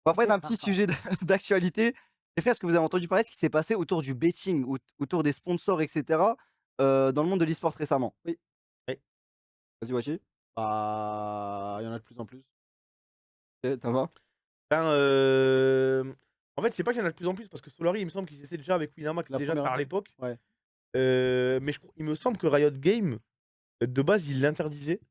Bon, après, c'est un petit sujet d'actualité. Les frères, est-ce que vous avez entendu parler de ce qui s'est passé autour du betting, autour des sponsors, et cetera, dans le monde de l'e-sport récemment? Oui. Oui. Vas-y, Wachi. Bah, il y en a de plus en plus. OK, Thomas? Ben, en fait, c'est pas qu'il y en a de plus en plus parce que Solary, il me semble qu'ils essaient déjà avec Winamax La déjà de première faire à année? l'époque. Ouais. Mais il me semble que Riot Games, de base, il l'interdisait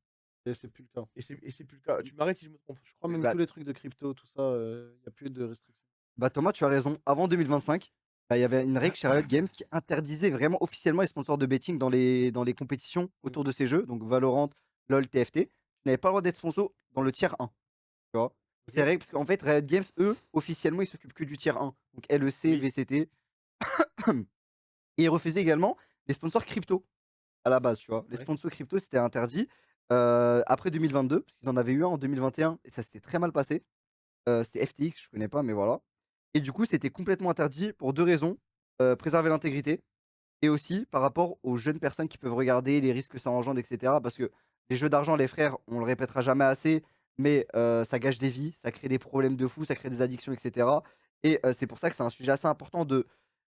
Et c'est plus le cas. et c'est plus le cas. Tu m'arrêtes si je me trompe. Je crois même Bah tous les trucs de crypto, tout ça, il y a plus de restrictions. bah, Thomas, tu as raison. Avant 2025, bah, il y avait une règle chez Riot Games qui interdisait vraiment officiellement les sponsors de betting dans les compétitions Mmh. autour de ces jeux, donc Valorant, LoL, TFT. Tu n'avais pas le droit d'être sponsor dans le tiers 1, tu vois? C'est OK. règle parce qu'en fait, Riot Games, eux, officiellement, ils s'occupent que du tiers 1, donc LEC, Oui. VCT. Et ils refusaient également les sponsors crypto à la base, tu vois? Les Ouais. sponsors crypto, c'était interdit, après 2022, parce qu'ils en avaient eu un en 2021 et ça s'était très mal passé. C'était FTX, je connais pas, mais voilà. Et du coup, c'était complètement interdit pour 2 raisons, préserver l'intégrité et aussi par rapport aux jeunes personnes qui peuvent regarder, les risques que ça engendre et cetera. Parce que les jeux d'argent, les frères, on le répétera jamais assez, mais ça gâche des vies, ça crée des problèmes de fou, ça crée des addictions et cetera. Et c'est pour ça que c'est un sujet assez important de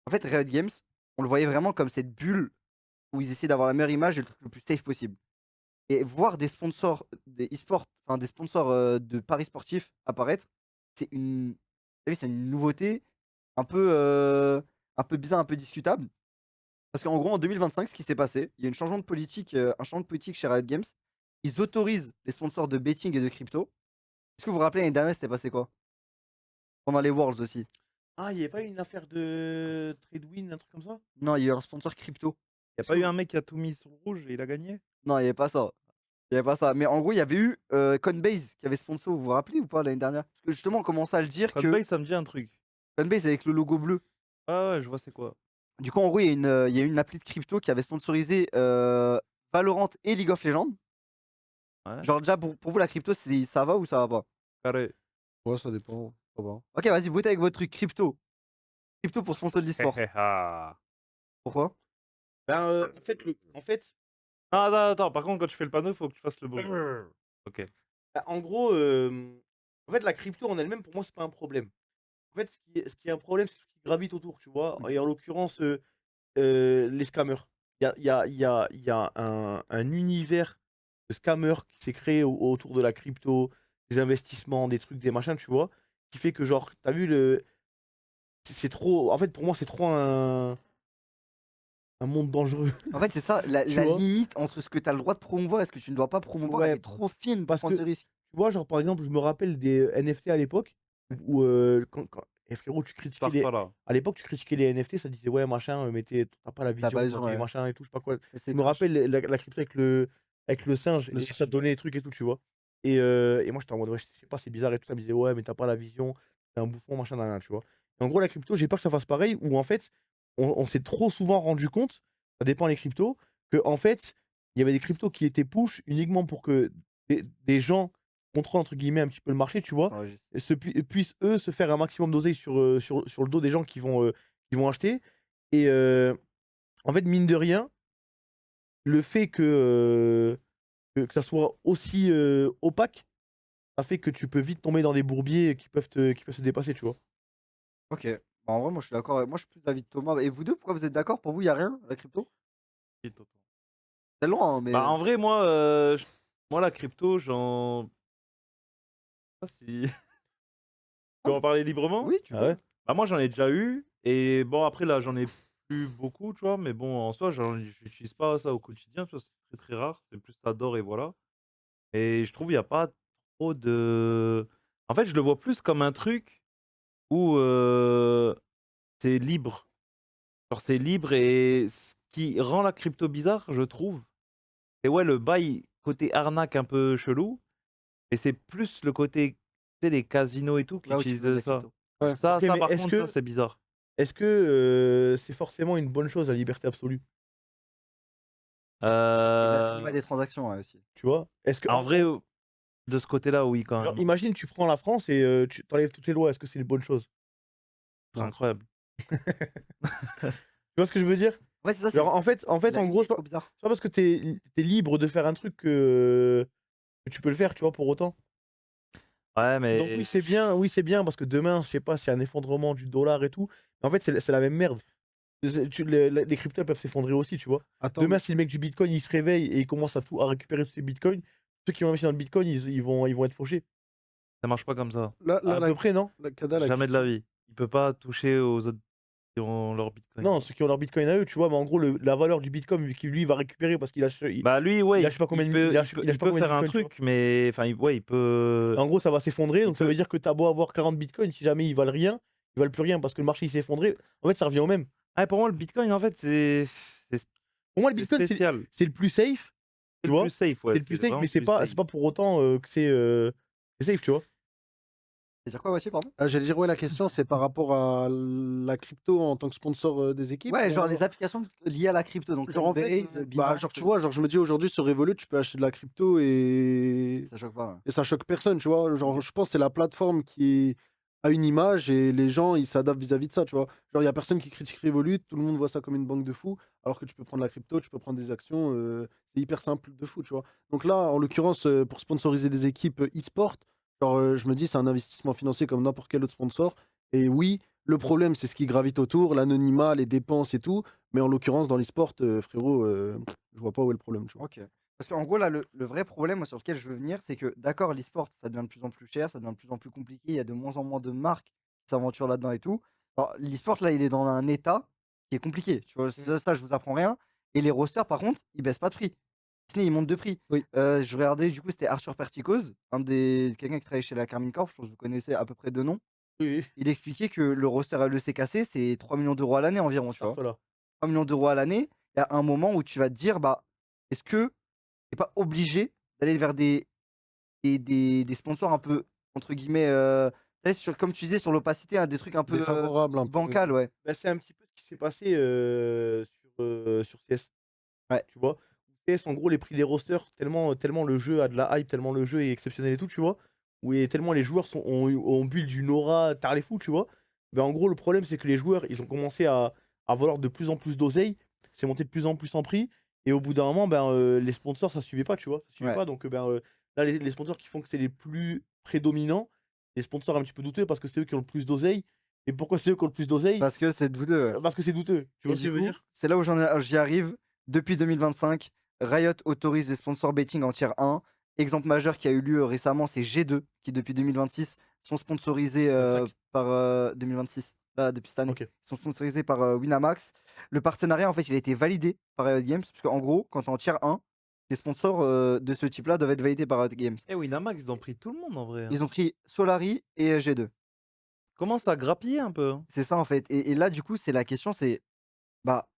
en fait, Riot Games, on le voyait vraiment comme cette bulle où ils essaient d'avoir la meilleure image et le truc le plus safe possible. Et voir des sponsors, des e-sports, enfin des sponsors, de paris sportifs apparaître, c'est une tu vu, c'est une nouveauté un peu, un peu bizarre, un peu discutable. Parce qu'en gros, en 2025, ce qui s'est passé, il y a une changement de politique, un changement de politique chez Riot Games. Ils autorisent les sponsors de betting et de crypto. Est-ce que vous vous rappelez l'année dernière, c'était passé quoi? Pendant les Worlds aussi. Ah, il y avait pas eu une affaire de Tradewin, un truc comme ça? Non, il y a eu un sponsor crypto. Y a Est-ce pas que eu vous un mec qui a tout mis sur le rouge et il a gagné? non, il y avait pas ça. Il y avait pas ça. Mais en gros, il y avait eu, Coinbase qui avait sponsor, vous vous rappelez ou pas l'année dernière? Parce que justement, on commençait à le dire que Coinbase, ça me dit un truc. Coinbase avec le logo bleu. Ah ouais, je vois c'est quoi. Du coup, en gros, il y a une appli de crypto qui avait sponsorisé, Valorant et League of Legends. Ouais, Genre déjà pour vous la crypto, c'est ça va ou ça va pas? carré. Ouais, ça dépend, ça va. OK, vas-y, votez avec votre truc crypto. Crypto pour sponsor de l'e-sport. Ah. Pourquoi? Ben, en fait, Ah, attends, attends, par contre, quand tu fais le panneau, faut que tu fasses le bruit. OK. bah, en gros, en fait, la crypto en elle-même, pour moi, c'est pas un problème. En fait, ce qui est un problème, c'est tout ce qui gravite autour, tu vois? Mmh. Et en l'occurrence, les scammers. Il y a un univers de scammers qui s'est créé autour de la crypto, des investissements, des trucs, des machins, tu vois? Qui fait que genre, tu as vu c'est trop en fait, pour moi, c'est trop un monde dangereux, En fait, c'est ça, la tu la vois? limite entre ce que tu as le droit de promouvoir et ce que tu ne dois pas promouvoir, elle Ouais, est trop fine pour parce prendre que ce risque. tu vois, genre, par exemple, je me rappelle des NFT à l'époque où, quand frérot, tu critiquais les Sparta là. à l'époque, tu critiquais les NFT, ça disait: «Ouais, machin, mais tu pas la Tu as vision, pas raison, tu es ouais. machin et tout», je sais pas quoi. C'est Je me trash. rappelle la crypto avec le singe Le et ça ski. te donnait des trucs et tout, tu vois? Et moi, j'étais en mode: «Ouais, je sais pas, c'est bizarre et tout». Ça me disait: «Ouais, mais tu pas la vision, tu un bouffon, machin, nin nin», tu vois? Et en gros, la crypto, j'ai peur que ça fasse pareil où en fait, on s'est trop souvent rendu compte, ça dépend les cryptos, que en fait, il y avait des cryptos qui étaient push uniquement pour que des gens «contrôlent» entre guillemets un petit peu le marché, tu vois? Ouais, je sais. Et puissent eux se faire un maximum d'oseille sur le dos des gens qui vont acheter et en fait, mine de rien, le fait que ça soit aussi, opaque, ça fait que tu peux vite tomber dans des bourbiers qui peuvent te dépasser, tu vois? OK. Bah, en vrai, moi, je suis d'accord, moi, je suis plus de l'avis de Thomas et vous 2 pourquoi vous êtes d'accord? Pour vous, il y a rien, la crypto? Et Toto. C'est loin, hein, Bah, mais en vrai, moi, moi, la crypto, j'en sais pas si tu ah, veux en parler librement? oui, tu Ah peux. ouais? Bah, moi, j'en ai déjà eu et bon, après là, j'en ai plus beaucoup, tu vois? Mais bon, en soi, j'utilise pas ça au quotidien, tu vois? C'est très, très rare. C'est plus ça dort et voilà. Et je trouve il y a pas trop de en fait, je le vois plus comme un truc où, c'est libre. Genre, c'est libre et ce qui rend la crypto bizarre, je trouve, c'est ouais, le bail côté arnaque un peu chelou et c'est plus le côté, tu sais, les casinos et tout qui Là où tu peux mettre utilisent de la ça. crypto. Ouais, je Ouais. suis d'accord. OK, Ça mais par contre, ça, c'est bizarre. est-ce que, c'est forcément une bonne chose, la liberté absolue? Et l'anonymat Heu, des transactions, ouais, aussi. Tu vois? Est-ce que En vrai, de ce côté-là, oui, quand genre, même. imagine, tu prends la France et tu enlèves toutes les lois, est-ce que c'est une bonne chose? C'est Non. incroyable. Tu vois ce que je veux dire? Ouais, c'est ça, c'est Genre, en fait, la en gros, limite est trop bizarre. c'est pas parce que tu es libre de faire un truc que tu peux le faire, tu vois, pour autant. Ouais, Donc oui, c'est bien parce que demain, je sais pas s'il y a un effondrement du dollar et tout, mais en fait, c'est la même merde. Les cryptos peuvent s'effondrer aussi, tu vois. Attends, Demain, si le mec du Bitcoin, il se réveille et il commence à récupérer tous ses Bitcoins, ceux qui ont investi dans le Bitcoin, ils vont être fauchés. ça marche pas comme ça. À peu près, non? Kada, la Jamais de la question. vie. Il peut pas toucher aux autres qui ont leur Bitcoin. Non, ceux qui ont leur Bitcoin à eux, tu vois, mais en gros, la valeur du Bitcoin, vu qu'il lui va récupérer parce qu'il a, Bah lui, ouais, il a je sais pas combien de, il a, je sais il pas peut combien de faire un Bitcoin, tu vois. truc, mais enfin, ouais, il peut. En gros, ça va s'effondrer, Il donc ça peut- veut dire que t'as beau avoir 40 Bitcoins, si jamais ils valent rien, ils valent plus rien parce que le marché il s'est effondré, en fait, ça revient au même. Ah, pour moi, le Bitcoin, en fait, Pour moi, le c'est Bitcoin, spécial. c'est le plus safe, C'est tu le plus vois. safe, ouais. C'est le plus C'est safe, vraiment mais le plus safe. c'est pas pour autant que c'est safe, tu vois. C'est-à-dire quoi, Wesley, pardon? J'allais dire, ouais, la question, c'est par rapport à la crypto en tant que sponsor des équipes. Ouais, ou genre alors- les applications liées à la crypto, donc Genre, en fait, Coinbase, bah, Binance, genre, tu vois, genre, je me dis aujourd'hui sur Revolut, tu peux acheter de la crypto ça choque pas. Ouais. et ça choque personne, tu vois. Genre, Ok. je pense que c'est la plateforme qui a une image et les gens, ils s'adaptent vis-à-vis de ça, tu vois. Genre, il y a personne qui critique Revolut, tout le monde voit ça comme une banque de fous, alors que tu peux prendre la crypto, tu peux prendre des actions, c'est hyper simple de fou, tu vois. Donc là, en l'occurrence, pour sponsoriser des équipes e-sport, genre, je me dis, c'est un investissement financier comme n'importe quel autre sponsor. Et oui, le problème, c'est ce qui gravite autour, l'anonymat, les dépenses et tout. Mais en l'occurrence, dans l'e-sport, frérot, je vois pas où est le problème, tu vois. Ok. Parce qu'en gros, là, le vrai problème moi, sur lequel je veux venir, c'est que, d'accord, l'e-sport, ça devient de plus en plus cher, ça devient de plus en plus compliqué, il y a de moins en moins de marques qui s'aventurent là-dedans et tout. Alors, l'e-sport, là, il est dans un état qui est compliqué. Tu vois, ça, je vous apprends rien. Et les rosters, par contre, ils baissent pas de prix. Disney, ils montent de prix. Oui. Je regardais, du coup, c'était Arthur Perticos, quelqu'un qui travaille chez la Carmine Corp, je pense que vous connaissez à peu près de nom. Oui, Il expliquait que le roster LEC c'est 3 millions d'euros à l'année environ, tu vois. voilà. 3 millions d'euros à l'année, il y a un moment où tu vas te dire, bah, est-ce que t'es pas obligé d'aller vers des sponsors un peu, entre guillemets, tu sais, comme tu disais, sur l'opacité, hein, des trucs un peu Défavorable un peu. bancal, ouais. Bah, c'est un petit peu ce qui s'est passé sur CS. Ouais. Tu vois? CS, en gros, les prix des rosters, tellement le jeu a de la hype, tellement le jeu est exceptionnel et tout, tu vois? Tellement les joueurs ont build une aura tard les fous, tu vois? Ben en gros, le problème, c'est que les joueurs, ils ont commencé à valoir de plus en plus d'oseille, c'est monté de plus en plus en prix, et au bout d'un moment, les sponsors, ça suivait pas, tu vois? Ça suivait Ouais. pas, donc là, les sponsors qui font que c'est les plus prédominants, les sponsors un petit peu douteux parce que c'est eux qui ont le plus d'oseille. Et pourquoi c'est eux qui ont le plus d'oseille? Parce que c'est de vous deux. Parce que c'est douteux. Tu Et vois ce que du je veux coup, dire? c'est là où j'y arrive. Depuis 2025, Riot autorise les sponsors betting en tier 1. Exemple majeur qui a eu lieu récemment, c'est G2, qui depuis 2026 sont sponsorisés 25. par 2026, là, depuis cette année. OK. Ils sont sponsorisés par Winamax. Le partenariat, en fait, il a été validé par Riot Games, parce qu'en gros, quand tu es en tier 1, les sponsors de ce type-là doivent être validés par Riot Games. Eh, Winamax, ils ont pris tout le monde en vrai. Hein. Ils ont pris Solari et G2. Commence à grappiller un peu. Hein. C'est ça, en fait. Et là, du coup, c'est la question, c'est, bah,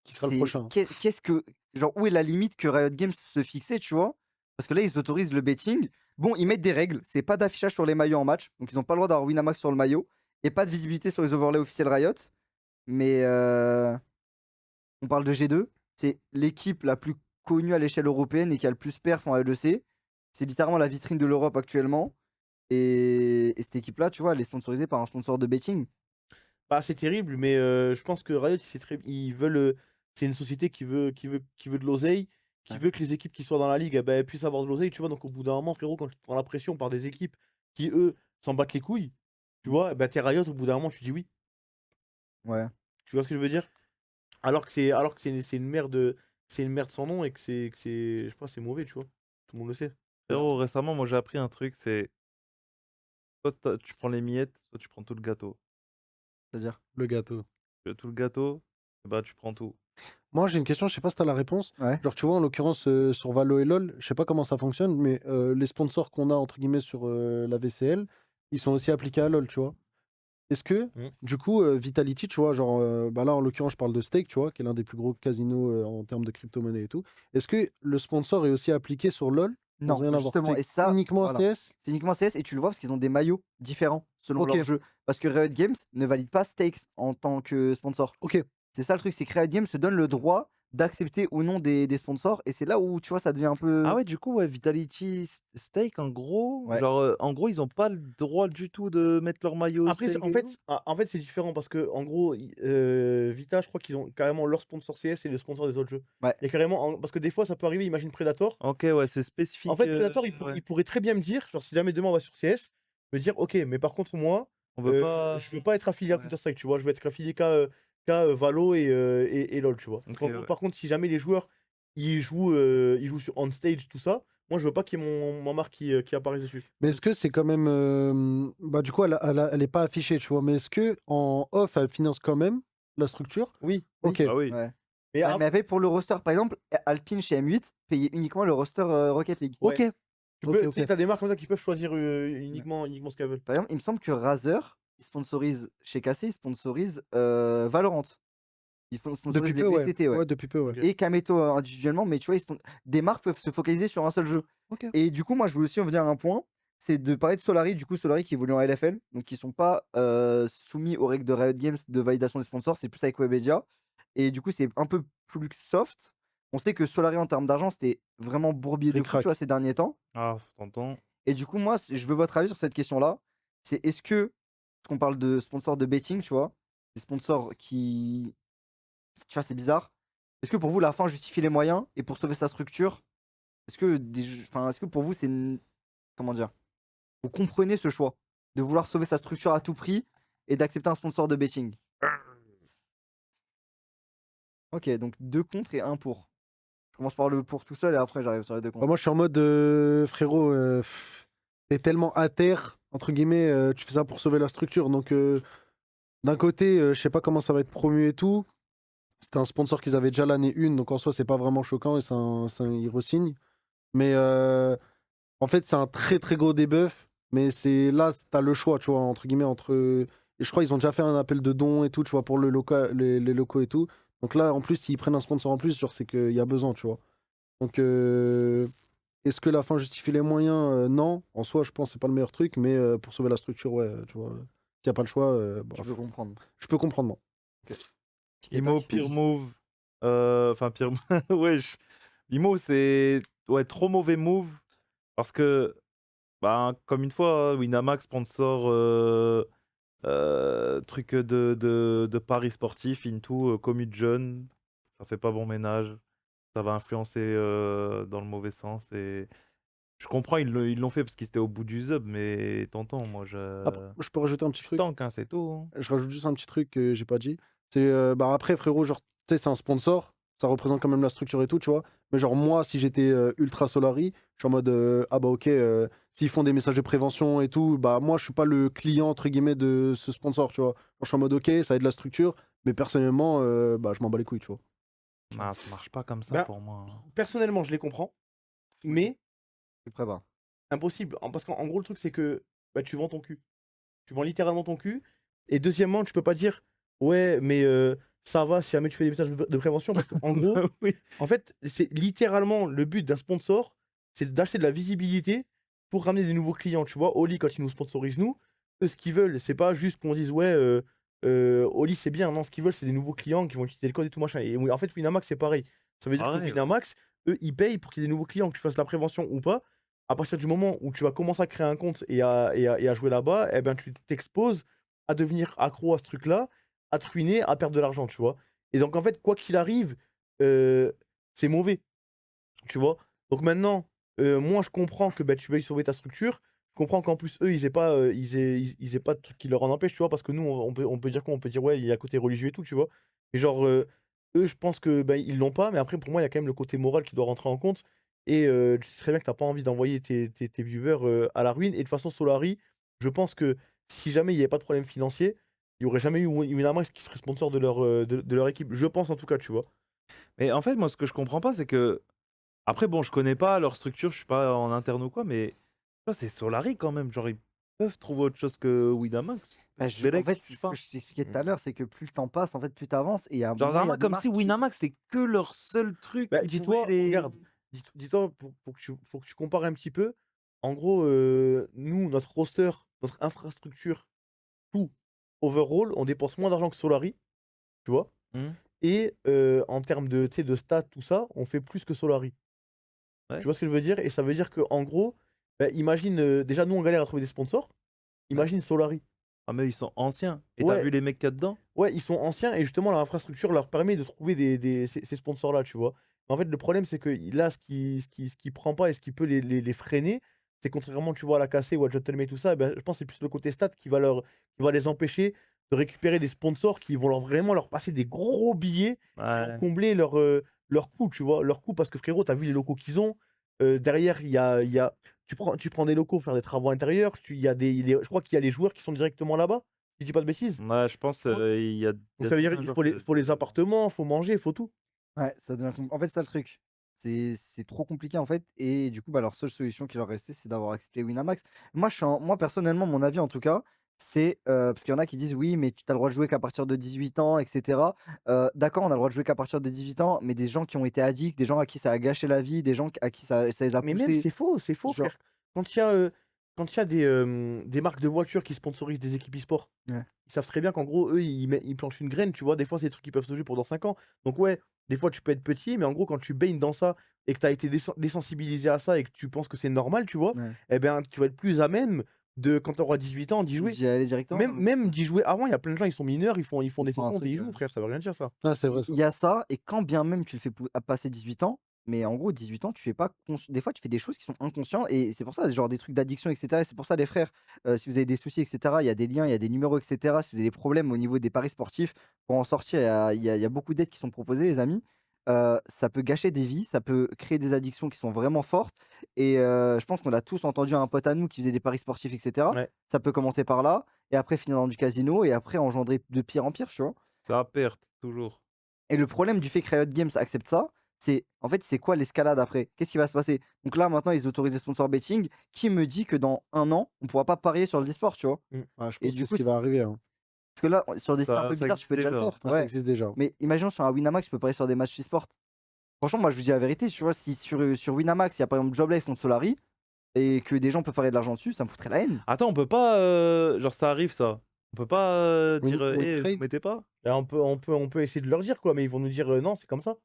Qui sera le c'est prochain? qu'est-ce que genre où est la limite que Riot Games se fixait, tu vois? Parce que là, ils autorisent le betting. Bon, ils mettent des règles, c'est pas d'affichage sur les maillots en match, donc ils ont pas le droit d'avoir Winamax sur le maillot et pas de visibilité sur les overlays officiels Riot. Mais on parle de G2, c'est l'équipe la plus connue à l'échelle européenne et qui a le plus perf en LEC. C'est littéralement la vitrine de l'Europe actuellement. Et cette équipe-là, tu vois, elle est sponsorisée par un sponsor de betting. Bah, c'est terrible, mais je pense que Riot, ils veulent, c'est une société qui veut de l'oseille, qui Ouais. veut que les équipes qui soient dans la ligue, eh ben, puissent avoir de l'oseille, tu vois? Donc au bout d'un moment, frérot, quand tu te prends la pression par des équipes qui, eux, s'en battent les couilles, tu vois? Bah, tu Riot, au bout d'un moment, tu dis oui. Ouais. Tu vois ce que je veux dire? Alors que c'est une merde sans nom et que je sais pas, c'est mauvais, tu vois? Tout le monde le sait. Frérot, récemment, moi j'ai appris un truc, c'est soit tu prends les miettes, soit tu prends tout le gâteau. C'est-à-dire? Le gâteau. Tout le gâteau, bah tu prends tout. Moi, j'ai une question, je sais pas si tu as la réponse. Ouais. Genre, tu vois, en l'occurrence, sur Valo et LoL, je sais pas comment ça fonctionne, mais les sponsors qu'on a, entre guillemets, sur la VCL, ils sont aussi appliqués à LoL, tu vois. Est-ce que, du coup, Vitality, tu vois, genre, bah là, en l'occurrence, je parle de Stake, tu vois, qui est l'un des plus gros casinos en termes de crypto-monnaie et tout. Est-ce que le sponsor est aussi appliqué sur LoL? Sans Non, rien avoir. justement, C'est et ça, uniquement voilà. CS? C'est uniquement CS et tu le vois parce qu'ils ont des maillots différents selon Ok. leur jeu. Parce que Riot Games ne valide pas Stakes en tant que sponsor. Ok. C'est ça le truc, c'est que Riot Games se donne le droit d'accepter ou non des sponsors et c'est là où tu vois ça devient un peu. Ah ouais, du coup, ouais, Vitality Stake, en gros, Ouais. genre, en gros, ils ont pas le droit du tout de mettre leur maillot Après, Stake en et fait, tout en fait, c'est différent parce que en gros, Vita, je crois qu'ils ont carrément leur sponsor CS et le sponsor des autres jeux. Ouais. Il y a carrément, parce que des fois, ça peut arriver. Imagine Predator. Ok, ouais, c'est spécifique. En fait, Predator, ouais. il pourrait très bien me dire, genre, si jamais demain on va sur CS, me dire, ok, mais par contre, moi, On veut pas. je veux pas être affilié à Ouais. Counter-Strike, tu vois. Je veux être affilié qu'à Valo et LoL, tu vois. Donc, Ok, en gros, ouais. par contre, si jamais les joueurs ils jouent sur on stage, tout ça, moi, je veux pas qu'il y ait ma marque qui apparaisse dessus. Mais est-ce que c'est quand même. Bah, du coup, elle est pas affichée, tu vois. Mais est-ce que en off, elle finance quand même la structure? Oui, oui. Ok. Ah oui. Ouais. Mais Ouais, mais elle paye pour le roster. Par exemple, Alpine chez M8 payait uniquement le roster Rocket League. ouais. Ok. Tu Ok, peux, tu ok. sais, t'as des marques comme ça qui peuvent choisir Ouais. uniquement ce qu'elles veulent. Par exemple, il me semble que Razer, il sponsorise chez KC, il sponsorise Valorant. Ils Depuis sponsorisent les peu, ouais. VTT, ouais. Ouais, depuis peu, ouais. Ok. Et Kameto individuellement, mais tu vois, des marques peuvent se focaliser sur un seul jeu. Ok. Et du coup, moi, je voulais aussi en venir à un point, c'est de parler de Solari, du coup, Solari qui évolue en LFL, donc qui sont pas soumis aux règles de Riot Games de validation des sponsors, c'est plus avec Webedia. Et du coup, c'est un peu plus soft. On sait que Solari, en termes d'argent, c'était vraiment bourbier de fou, tu vois, Ric-rac. ces derniers temps. Ah, t'entends. Et du coup, moi, je veux votre avis sur cette question-là. C'est est-ce que, parce qu'on parle de sponsors de betting, tu vois, des sponsors qui, tu vois, c'est bizarre. Est-ce que pour vous, la fin justifie les moyens et pour sauver sa structure, est-ce que pour vous, comment dire, vous comprenez ce choix de vouloir sauver sa structure à tout prix et d'accepter un sponsor de betting? Ok, donc 2 contre et 1 pour. Je commence par le pour tout seul et après j'arrive sur les 2 Bah, contre. moi, je suis en mode, frérot, t'es tellement à terre, entre guillemets, tu fais ça pour sauver la structure. Donc, d'un côté, je sais pas comment ça va être promu et tout. C'était un sponsor qu'ils avaient déjà l'année 1, donc en soi, c'est pas vraiment choquant et ils re-signent. Mais en fait, c'est un très très gros debuff. Mais c'est là, t'as le choix, tu vois, entre guillemets, entre. Et je crois qu'ils ont déjà fait un appel de dons et tout, tu vois, pour les locaux et tout. Donc là, en plus, s'ils prennent un sponsor en plus, genre, c'est qu'il y a besoin, tu vois. Donc, est-ce que la fin justifie les moyens? Non. En soi, je pense que c'est pas le meilleur truc, mais pour sauver la structure, ouais, tu vois. S'il n'y a pas le choix, Tu bref. peux comprendre. Je peux comprendre, moi. Ok. Imo, Tic-et-tac. pire move. Enfin, pire. Wesh. Imo, c'est. Ouais, trop mauvais move. Parce que, bah, comme une fois, Winamax sponsor truc de paris sportif, into, commu de jeunes. Ça fait pas bon ménage. Ça va influencer dans le mauvais sens. Et je comprends, ils l'ont fait parce qu'ils étaient au bout du sub, mais t'entends, moi, Après, je peux rajouter un petit je truc. tank, hein, c'est tout. Hein. Je rajoute juste un petit truc que j'ai pas dit. C'est bah après frérot, genre, tu sais, c'est un sponsor, ça représente quand même la structure et tout, tu vois. Mais genre moi, si j'étais Ultra Solari, je suis en mode ah bah ok, s'ils font des messages de prévention et tout, bah moi je suis pas le client entre guillemets de ce sponsor, tu vois. Genre, je suis en mode ok, ça aide la structure, mais personnellement, bah je m'en bats les couilles, tu vois. Nah, ça marche pas comme ça Bah, pour moi. Hein. personnellement, je les comprends, mais Je suis prêt, bah. impossible. Parce qu'en gros, le truc, c'est que bah, tu vends ton cul. Tu vends littéralement ton cul. Et deuxièmement, tu peux pas dire, ouais, mais ça va si jamais tu fais des messages de prévention. Parce qu'en gros, Oui. en fait, c'est littéralement le but d'un sponsor, c'est d'acheter de la visibilité pour ramener des nouveaux clients. Tu vois, Oli, quand ils nous sponsorisent, nous, eux, ce qu'ils veulent, c'est pas juste qu'on dise, ouais, Oli, c'est bien. Non, ce qu'ils veulent, c'est des nouveaux clients qui vont utiliser le code et tout machin. Et en fait, Winamax, c'est pareil. Ça veut dire que Pareil, ouais. Winamax, eux, ils payent pour qu'il y ait des nouveaux clients, que tu fasses de la prévention ou pas. À partir du moment où tu vas commencer à créer un compte et à jouer là-bas, eh ben, tu t'exposes à devenir accro à ce truc-là, à te ruiner, à perdre de l'argent, tu vois. Et donc, en fait, quoi qu'il arrive, c'est mauvais, tu vois. Donc maintenant, moi, je comprends que bah, tu veuilles sauver ta structure. Je comprends qu'en plus, eux, ils aient pas de truc qui leur en empêche, tu vois. Parce que nous, on peut dire quoi? On peut dire, ouais, il y a le côté religieux et tout, tu vois. Mais genre, eux, je pense que bah, ils l'ont pas. Mais après, pour moi, il y a quand même le côté moral qui doit rentrer en compte. Et tu sais très bien que t'as pas envie d'envoyer tes viewers à la ruine. Et de toute façon, Solari, je pense que si jamais il n'y avait pas de problème financier, il n'y aurait jamais eu Winamax qui serait sponsor de leur équipe. Je pense en tout cas, tu vois. Mais en fait, moi, ce que je comprends pas, c'est que. Après, bon, je connais pas leur structure, je suis pas en interne ou quoi, mais. Tu vois, c'est Solari quand même. Genre, ils peuvent trouver autre chose que Winamax. Bah, en Belek, fait, je c'est sais ce que pas. je t'expliquais tout Mm. à l'heure, c'est que plus le temps passe, en fait, plus tu avances. Et à un Genre, moment, il y a vraiment des comme si marques qui. Winamax, c'était que leur seul truc Bah, qui pouvait dis-toi, regarde, les. dis-toi pour que tu compares un petit peu. En gros, nous, notre roster, notre infrastructure, tout, overall, on dépense moins d'argent que Solari, tu vois. Hmm. Et en termes de, tu sais, de stats, tout ça, on fait plus que Solari. Ouais, Tu vois ce que je veux dire? Et ça veut dire qu'en gros, bah, imagine, déjà, nous, on galère à trouver des sponsors. ouais. Imagine Solari. Ah, mais ils sont anciens. Et t'as Ouais, vu les mecs qu'il y a dedans? ouais, ils sont anciens et justement, leur infrastructure leur permet de trouver ces sponsors-là, tu vois. En fait, le problème, c'est que là, ce qui prend pas et ce qui peut les freiner, c'est contrairement, tu vois, à la KC ou à Gentleman et tout ça, je pense que c'est plus le côté stat qui va les empêcher de récupérer des sponsors qui vont vraiment leur passer des gros billets qui vont Ouais. combler leur coût, tu vois? Leur coût parce que frérot, tu as vu les locaux qu'ils ont, derrière il y a tu prends des locaux, faire des travaux intérieurs, il y a je crois qu'il y a les joueurs qui sont directement là-bas, si je dis pas de bêtises? Ouais, je pense, Ouais. il y Donc a ça veut dire certains il joueurs faut les que faut les appartements, faut manger, faut tout. Ouais, ça devient en fait, c'est ça le truc. C'est trop compliqué, en fait et du coup, bah, leur seule solution qui leur restait, c'est d'avoir accepté Winamax. Moi, personnellement, mon avis, en tout cas, c'est, parce qu'il y en a qui disent: «Oui, mais tu as le droit de jouer qu'à partir de 18 ans et cetera». D'accord, on a le droit de jouer qu'à partir de 18 ans, mais des gens qui ont été addicts, des gens à qui ça a gâché la vie, des gens à qui ça les a Mais même poussés, c'est faux genre frère. Quand il y a des marques de voitures qui sponsorisent des équipes e-sport, ouais, ils savent très bien qu'en gros, eux, ils planchent une graine, tu vois? Des fois, c'est des trucs qui peuvent se jouer pendant 5 ans. Donc ouais, des fois, tu peux être petit, mais en gros, quand tu baignes dans ça et que tu as été désensibilisé à ça et que tu penses que c'est normal, tu vois? ouais. Eh bien, tu vas être plus à même de quand tu auras 18 ans, d'y jouer. D'y aller directement, Même non mais même d'y jouer avant, il y a plein de gens, ils sont mineurs, ils font ils des faux font un comptes et truc, ils jouent frère, ça veut rien dire ça. Ah, c'est vrai il ça. y a ça et quand bien même tu le fais passer 18 ans, mais en gros 18 ans, tu fais pas des fois tu fais des choses qui sont inconscients et c'est pour ça, genre des trucs d'addiction et cetera et c'est pour ça les frères, si vous avez des soucis et cetera, il y a des liens, il y a des numéros et cetera. Si vous avez des problèmes au niveau des paris sportifs, pour en sortir, il y a beaucoup d'aides qui sont proposées les amis. Ça peut gâcher des vies, ça peut créer des addictions qui sont vraiment fortes et je pense qu'on a tous entendu un pote à nous qui faisait des paris sportifs et cetera. Ouais. Ça peut commencer par là et après finir dans du casino et après engendrer de pire en pire, tu vois? c'est à perte, toujours. Et le problème du fait que Riot Games accepte ça, c'est en fait, c'est quoi l'escalade après? Qu'est-ce qui va se passer? Donc là, maintenant, ils autorisent les sponsors betting. Qui me dit que dans un an, on pourra pas parier sur le e-sport, tu vois? Mmh. Ah, je Et pense que du c'est ce coup, qui va arriver, hein. parce que là, sur des sites un peu Ça bizarres, tu existe peux déjà le déjà. faire. Ah, ça Ouais. existe déjà. Mais imaginons sur un Winamax, tu peux parier sur des matchs e-sport. Franchement, moi, je vous dis la vérité, tu vois, si sur Winamax, il y a par exemple Joblife contre Solari et que des gens peuvent parier de l'argent dessus, ça me foutrait la haine. Attends, on peut pas, genre ça arrive ça. On peut pas, dire, «Eh, vous Trade. mettez pas?» Et on peut essayer de leur dire quoi, mais ils vont nous dire: «Non, c'est comme ça».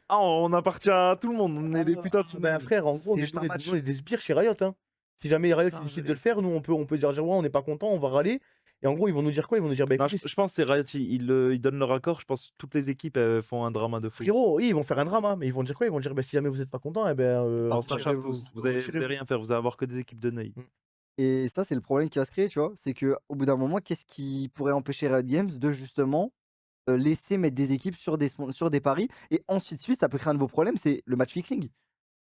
Ah, on appartient à tout le monde, on est des putains de Ben soumis. frère, en gros, C'est juste un nous match. on est des sbires chez Riot, hein. Si jamais Riot ils Non, décident de le faire, nous on peut dire: «Ouais, on n'est pas content, on va râler» et en gros, ils vont nous dire quoi? Ils vont nous dire: «Bah non, je écoutez, je pense que c'est Riot, ils donnent leur accord, je pense que toutes les équipes, elles font un drama de fou. frérot, oui, ils vont faire un drama, mais ils vont dire quoi? Ils vont dire: «Bah si jamais vous êtes pas content, et ben, On s'acharne retirez-vous, tous, vous allez retirez-vous». rien faire, vous allez avoir que des équipes de neuils. Mmh. Et ça, c'est le problème qui va se créer, tu vois? C'est qu'au bout d'un moment, qu'est-ce qui pourrait empêcher Riot Games de justement laisser mettre des équipes sur des paris et ensuite suite, ça peut créer un nouveau problème, c'est le match fixing.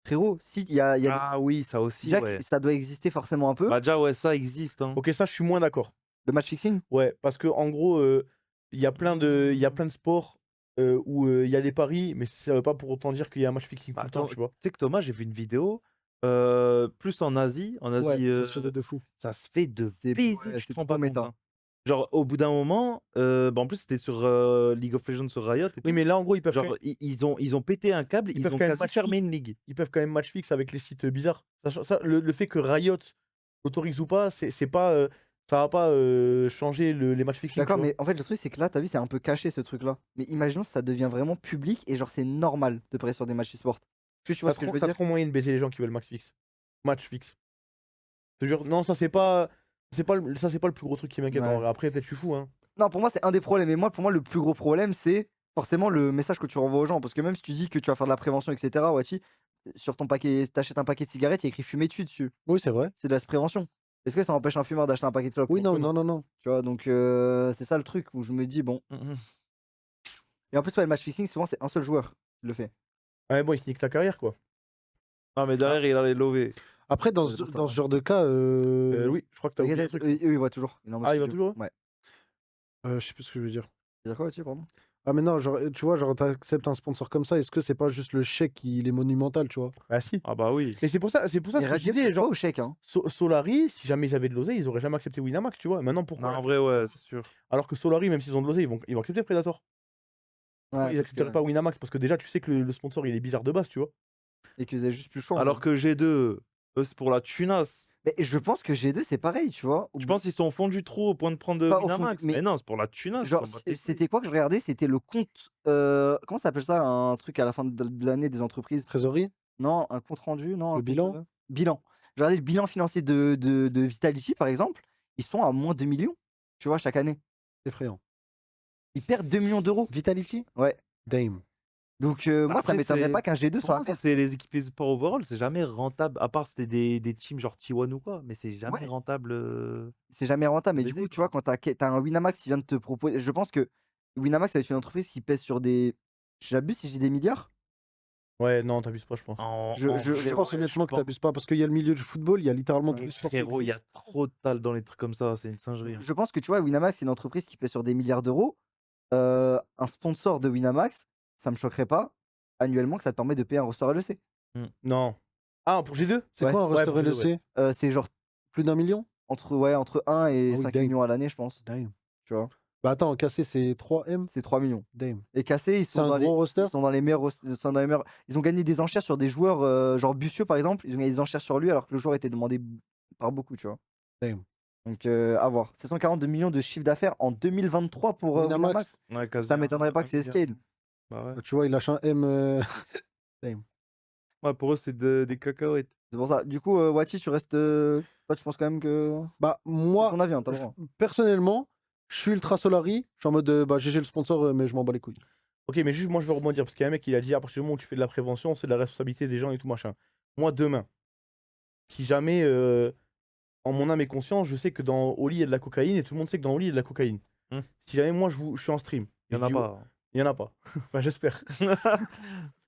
Frérot, si il y a des Ah oui, ça aussi, déjà ouais. que ça doit exister forcément un peu, Bah déjà, ouais, ça existe, hein. OK, ça je suis moins d'accord. le match fixing? Ouais, parce qu'en gros, il y a plein de sports, où, il y a des paris, mais ça veut pas pour autant dire qu'il y a un match fixing Bah tout le temps, attends, tu tu vois? sais que Thomas, j'ai vu une vidéo, plus en Asie, Ouais, ça se faisait de fou. ça se fait de C'est baiser, ouais, tu te c'est rends trop pas compte, méta. hein. Genre au bout d'un moment, bah en plus c'était sur, League of Legends sur Riot et Oui, tout. mais là, en gros, ils peuvent quand même Genre ils ont pété un câble, ils ils peuvent ont quand même quasi match fermé fixe. une ligue. Ils peuvent quand même match fixe avec les sites, bizarres. Le fait que Riot autorise ou pas, c'est pas, ça va pas, changer les matchs Je suis fixing, tu d'accord, vois? mais en fait, le truc, c'est que là, tu as vu, c'est un peu caché ce truc-là. Mais imaginons si ça devient vraiment public et genre c'est normal de parier sur des matchs e-sport. Est-ce que tu vois Tu ce que je trop veux tu dire? trop moyen de baiser les gens qui veulent match fixe. Je te jure, non, ça c'est pas le plus gros truc qui m'inquiète en Ouais. vrai. Après peut-être je suis fou, hein. Non, pour moi, c'est un des problèmes et moi, pour moi, le plus gros problème, c'est forcément le message que tu renvoies aux gens parce que même si tu dis que tu vas faire de la prévention et cetera, Wachi, sur ton paquet tu achètes un paquet de cigarettes, il y a écrit «fumer dessus». Oui, c'est vrai. C'est de la prévention. Est-ce que ça empêche un fumeur d'acheter un paquet de clopes? Oui, Pour le non, coup, non. non, non, non. Tu vois? Donc c'est ça le truc où je me dis: «Bon». Mmh. Et en plus, ouais, le match fixing, souvent, c'est un seul joueur qui le fait. Ah mais bon, ils se niquent ta carrière, quoi. Non mais derrière il a les lovés. Après, dans Ouais, ce ça dans va. ce genre de cas, Oui, je crois que tu as oublié un T'inquiète, truc. eux, ils voient toujours. Il est en mode Ah, il va studio. toujours? Ouais. je sais plus ce que je veux dire. Tu veux dire quoi, Wachi, pardon? Ah mais non, genre, tu vois, genre, tu acceptes un sponsor comme ça, est-ce que c'est pas juste le chèque, il est monumental, tu vois? Bah si. Ah bah oui. Mais c'est pour ça Et ce que Riot je Games disais, touche pas genre au chèque, hein. Solari, si jamais ils avaient de l'oseille, ils auraient jamais accepté Winamax, tu vois? Maintenant Non pourquoi en vrai ouais, c'est sûr. alors que Solari, même s'ils ont de l'oseille, ils vont accepter Predator? Pourquoi Ouais, ils parce que accepteraient pas Winamax? Parce que déjà tu sais que le sponsor il est bizarre de base, tu vois? et qu'ils avaient juste plus le choix, en fait. Alors que G2, eux c'est pour la tunasse. Mais je pense que G2, c'est pareil, tu vois? Tu penses qu'ils sont au fond du trou au point de prendre, Pas au fond du Winamax? mais Mais non, c'est pour la tunasse, ils genre, s'en battent les couilles. c'était quoi que je regardais? C'était le compte, comment ça s'appelle ça? Un truc à la fin de l'année des entreprises? Trésorerie? Non, un compte rendu? Non, un Le compte, bilan? bilan. Je regardais le bilan financier de Vitality, par exemple, ils sont à moins 2 millions, tu vois, chaque année. Effrayant. Ils perdent 2 millions d'euros. Vitality? Ouais. Dame. Donc moi, ça Après, m'étonnerait c'est pas qu'un G2 pour soit moi, ça, inverse. c'est les équipes sport overall, c'est jamais rentable, à part c'était des teams genre T1 ou quoi, mais c'est jamais Ouais, rentable, c'est jamais rentable. de Mais du baiser, coup, tu quoi. vois, quand tu as un Winamax qui vient de te proposer, je pense que Winamax, ça va être une entreprise qui pèse sur des. J'abuse si j'ai des milliards. Ouais, non, t'abuses pas, je pense. En Je Je sais pense pas. vrai, je honnêtement que pense t'abuses pas parce qu'il y a le milieu du football, il y a littéralement tous les sports qui frérot, il y a existent. trop de talent dans les trucs comme ça, c'est une singerie, hein. Je pense que tu vois, Winamax, c'est une entreprise qui pèse sur des milliards d'euros. Un sponsor de Winamax, ça me choquerait pas annuellement que ça te permet de payer un roster LEC. Mmh. Non. Ah, pour G2? C'est Ouais, quoi un Ouais, roster pour G2, ouais. LEC? c'est genre Plus d'1 million? entre 1 et Ah oui, 5 damn. millions à l'année, je pense. Damn. Tu vois, Bah attends, cassé c'est 3M? c'est 3 millions. Damn. Et Cassé, C'est un gros roster? ils sont dans les meilleurs, ils sont dans les meilleurs. Ils ont gagné des enchères sur des joueurs, genre Bussieux par exemple. Ils ont gagné des enchères sur lui alors que le joueur était demandé par beaucoup, tu vois. Damn. Donc à voir. 742 millions de chiffre d'affaires en 2023 pour Winamax. Winamax. Ouais, Ça quasi m'étonnerait pas que c'est 1 milliard. scale. Bah ouais. Tu vois, il lâche un M. Damn. Ouais, pour eux, c'est des cacahuètes. C'est pour ça. Du coup, Wati, tu restes. Toi, tu penses quand même que. Bah C'est moi, ton avis, hein, t'as le droit. personnellement, je suis ultra Solari. Je suis en mode bah GG le sponsor, mais je m'en bats les couilles. Ok, mais juste moi je veux rebondir parce qu'il y a un mec qui a dit à partir du moment où tu fais de la prévention, c'est de la responsabilité des gens et tout machin. Moi demain, si jamais en mon âme et conscience, je sais que dans Oli il y a de la cocaïne et tout le monde sait que dans Oli il y a de la cocaïne. Mmh. Si jamais moi je suis en stream, Il y et en je a dis, pas, hein. il y en a pas. Enfin j'espère.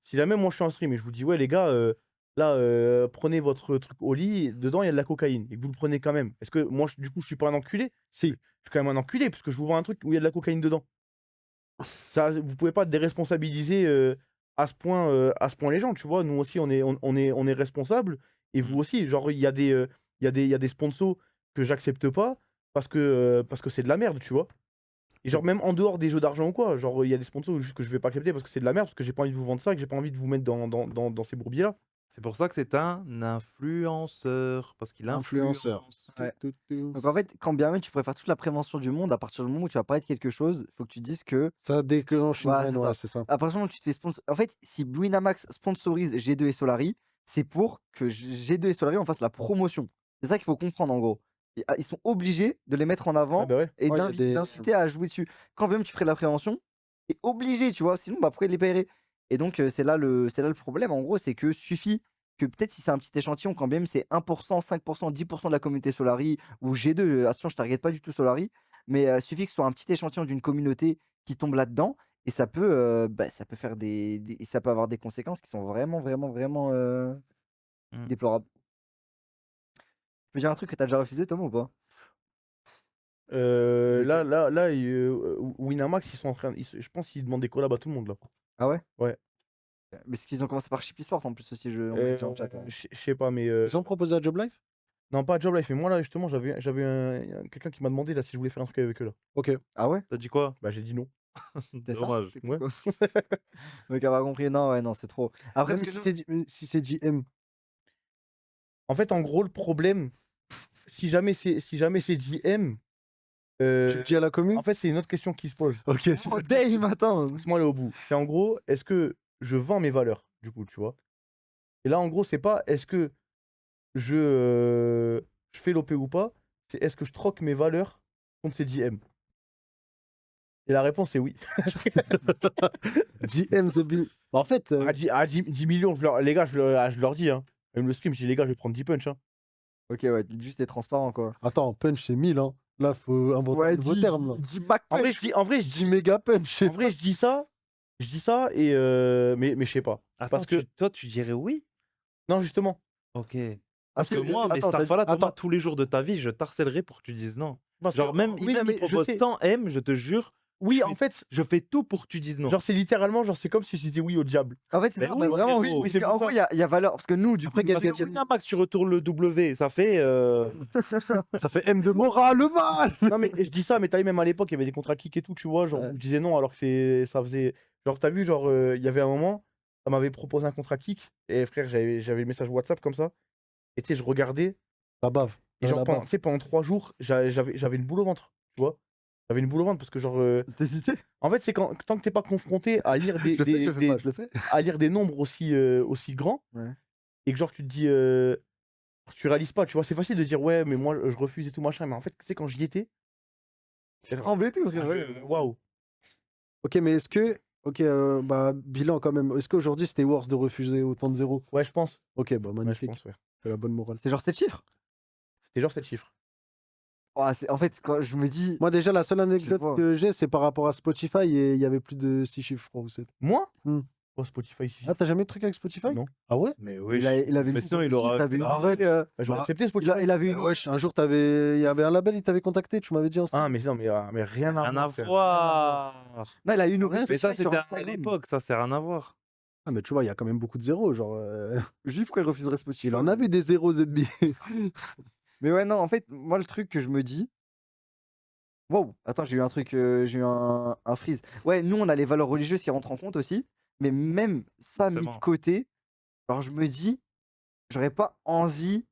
Si jamais moi je suis en stream et je vous dis ouais les gars, là prenez votre truc Oli, dedans il y a de la cocaïne et que vous le prenez quand même. Est-ce que moi du coup je suis pas un enculé? Si. Je suis quand même un enculé parce que je vous vends un truc où il y a de la cocaïne dedans. Ça, vous pouvez pas déresponsabiliser à ce point les gens, tu vois. Nous aussi, on est responsables et vous Mmh. aussi. Genre, il y a des sponsors que j'accepte pas parce que c'est de la merde, tu vois. Et genre, même en dehors des jeux d'argent ou quoi, genre, il y a des sponsors juste que je vais pas accepter parce que c'est de la merde, parce que j'ai pas envie de vous vendre ça, que j'ai pas envie de vous mettre dans ces bourbiers-là. C'est pour ça que c'est un influenceur, parce qu'il Influenceur. influence. Ouais. Tout. Donc en fait, quand bien même tu pourrais faire toute la prévention du monde, à partir du moment où tu vas parler de quelque chose, il faut que tu dises que. Ça déclenche une Voilà, haine, c'est ça. ouais, c'est ça. À partir du moment où tu te fais sponsor. En fait, si Winamax sponsorise G2 et Solari, c'est pour que G2 et Solari en fassent la promotion. C'est ça qu'il faut comprendre en gros. Ils sont obligés de les mettre en Ah avant bah ouais. et Ouais, y a des- d'inciter à jouer dessus. Quand bien même tu ferais de la prévention, t'es obligé, tu vois. Sinon, bah, pourquoi ils les paieraient? Et donc, c'est là le problème, en gros, c'est que suffit que peut-être si c'est un petit échantillon, quand bien même c'est 1%, 5%, 10% de la communauté Solari ou G2, attention, je ne target pas du tout Solari, mais suffit que ce soit un petit échantillon d'une communauté qui tombe là-dedans et ça peut faire et ça peut avoir des conséquences qui sont vraiment, vraiment, vraiment Mmh. déplorables. Tu peux dire un truc que tu as déjà refusé, Thomas, ou pas? Là, Winamax, ils sont en train. Je pense qu'ils demandent des collabs à tout le monde là. Ah ouais? Ouais. Mais c'est qu'ils ont commencé par Chippy Sport en plus aussi, on m'a dit sur le chat. Hein. Je sais pas, mais. Ils ont proposé à Job Life? Non, pas à Job Life, mais moi là, justement, quelqu'un qui m'a demandé là si je voulais faire un truc avec eux là. Ok. Ah ouais? T'as dit quoi? Bah, j'ai dit non. T'es ça? Dommage. T'es Ouais. quoi? Donc, elle a compris. Non, ouais, non, c'est trop. Après, Même parce que si c'est JM. En fait, en gros, le problème, si jamais c'est JM, Tu le dis à la commune? en fait, c'est une autre question qui se pose. Ok, c'est Oh, Dave, attends. Laisse-moi aller au bout. C'est en gros, est-ce que je vends mes valeurs, du coup, tu vois? Et là, en gros, c'est pas est-ce que je fais l'OP ou pas, c'est est-ce que je troque mes valeurs contre ces JM? Et la réponse est oui. JM, c'est bien. Bah, en fait, À 10 millions, les gars, je leur dis, hein. Même le stream, je dis, les gars, je vais prendre 10 punch, hein. Ok, ouais, juste t'es transparent, quoi. attends, punch c'est 1000, hein. Là, faut inventer un nouveau terme. Là. dis back En vrai, punch. je dis 10 méga punch. en vrai, je dis ça et mais je sais pas. Attends, Parce que toi, tu dirais oui? non, justement. Ok. Ah, Parce que moi, mais attends, cette fois-là, Thomas, attends. tous les jours de ta vie, je t'harcèlerai pour que tu dises non. Parce Genre, que- même, oui, même mais il je propose sais. tant M, je te jure, Oui, je en fais- fait, je fais tout pour que tu dises non. genre c'est littéralement, genre c'est comme si je disais oui au diable. En fait, c'est Mais ça, oui, bah, vraiment, oui. frérot. Parce C'est qu'en pour gros, ça. il y a valeur. Parce que nous, du coup, Après, Parce que Winamax, tu retournes le W, ça fait. Ça fait M de Mora, le mal. Non mais je dis ça, mais t'as vu même à l'époque, il y avait des contrats kick et tout, tu vois, genre Ouais. je disais non alors que ça faisait, genre t'as vu, genre il y avait un moment, ça m'avait proposé un contrat kick et frère j'avais le message WhatsApp comme ça et tu sais je regardais La bave. et genre la pendant, bave. tu sais, pendant 3 jours j'avais une boule au ventre, tu vois, j'avais une boule au ventre parce que genre T'hésitais? en fait c'est tant que t'es pas confronté à lire Je le fais pas, je le fais. à lire des nombres aussi grands Ouais. et que genre tu te dis tu réalises pas, tu vois, c'est facile de dire ouais mais moi je refuse et tout machin, mais en fait tu sais quand j'y étais Tu tremblais tout, frère. waouh. Ok, mais est-ce que Ok, bah, bilan quand même. Est-ce qu'aujourd'hui, c'était worse de refuser autant de zéros? Ouais, je pense. Ok, bah, Ouais, je magnifique. pense, ouais. C'est la bonne morale. C'est genre 7 chiffres? C'est genre 7 chiffres. Oh, en fait, quand je me dis, Moi, déjà, la seule je sais anecdote pas. que j'ai, c'est par rapport à Spotify et il y avait plus de 6 chiffres, je crois, ou 7. Moi Hmm. Oh, Spotify, 6 Ah, chiffres. t'as jamais eu de truc avec Spotify? Non. Ah ouais? Mais Il wesh. avait Mais mis sinon, il il aura avait fait. Arrête. Bah, j'aurais Bah, accepté Spotify. il avait une wesh, un jour, il y avait un label, il t'avait contacté, tu m'avais dit en Ah, stream. mais non, mais rien à Rien à voir, frère. voir. Non, il a eu une Arrête. Mais ça, Spotify sur c'était à Instagram. l'époque, ça, c'est rien à voir. Ah, mais tu vois, il y a quand même beaucoup de zéros, genre... Je dis pourquoi il refuserait Spotify. Il en a vu des zéros, Zebbi. Mais ouais, non, en fait, moi, le truc que je me dis. Wow, attends, j'ai eu un truc, j'ai eu un freeze. Ouais, nous, on a les valeurs religieuses qui rentrent en compte aussi. Mais même ça mis de Forcément. côté, alors je me dis, j'aurais pas envie.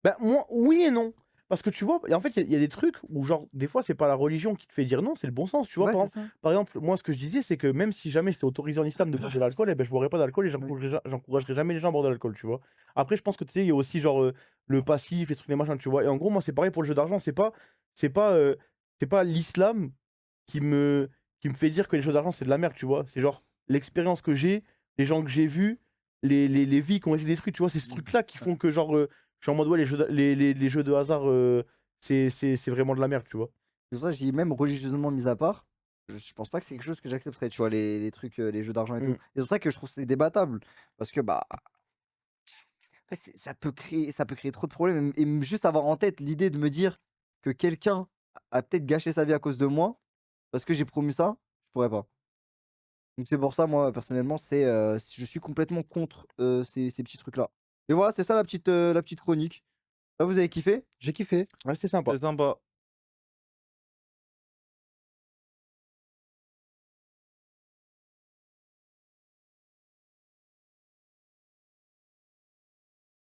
Bah, moi, oui et non. Parce que tu vois, et en fait, il y a des trucs où, genre, des fois, c'est pas la religion qui te fait dire non, c'est le bon sens. Tu vois, Ouais, par c'est exemple, ça. par exemple, moi, ce que je disais, c'est que même si jamais c'était autorisé en islam de boire de l'alcool, eh ben, je boirais pas d'alcool et j'encouragerais jamais les gens à boire de l'alcool, tu vois. Après, je pense que tu sais, il y a aussi, genre, le passif, les trucs, les machins, tu vois. Et en gros, moi, c'est pareil pour le jeu d'argent. C'est pas, euh, c'est pas l'islam qui me, qui me fait dire que les jeux d'argent, c'est de la merde, tu vois. C'est genre l'expérience que j'ai, les gens que j'ai vus, les vies qui ont été détruites, tu vois. C'est ce truc-là qui font que, genre, je suis en mode, ouais, les jeux de hasard, c'est vraiment de la merde, tu vois. C'est pour ça que je dis, même religieusement mis à part, je pense pas que c'est quelque chose que j'accepterais, tu vois, les trucs, les jeux d'argent et tout. Mm. Et c'est pour ça que je trouve que c'est débattable. Parce que, bah, en fait, ça peut créer trop de problèmes. Et juste avoir en tête l'idée de me dire que quelqu'un a peut-être gâché sa vie à cause de moi, parce que j'ai promu ça, je pourrais pas. Donc c'est pour ça, moi, personnellement, je suis complètement contre ces petits trucs-là. Et voilà, c'est ça la petite chronique. Ah, vous avez kiffé? J'ai kiffé. Ouais, c'était sympa. C'est sympa.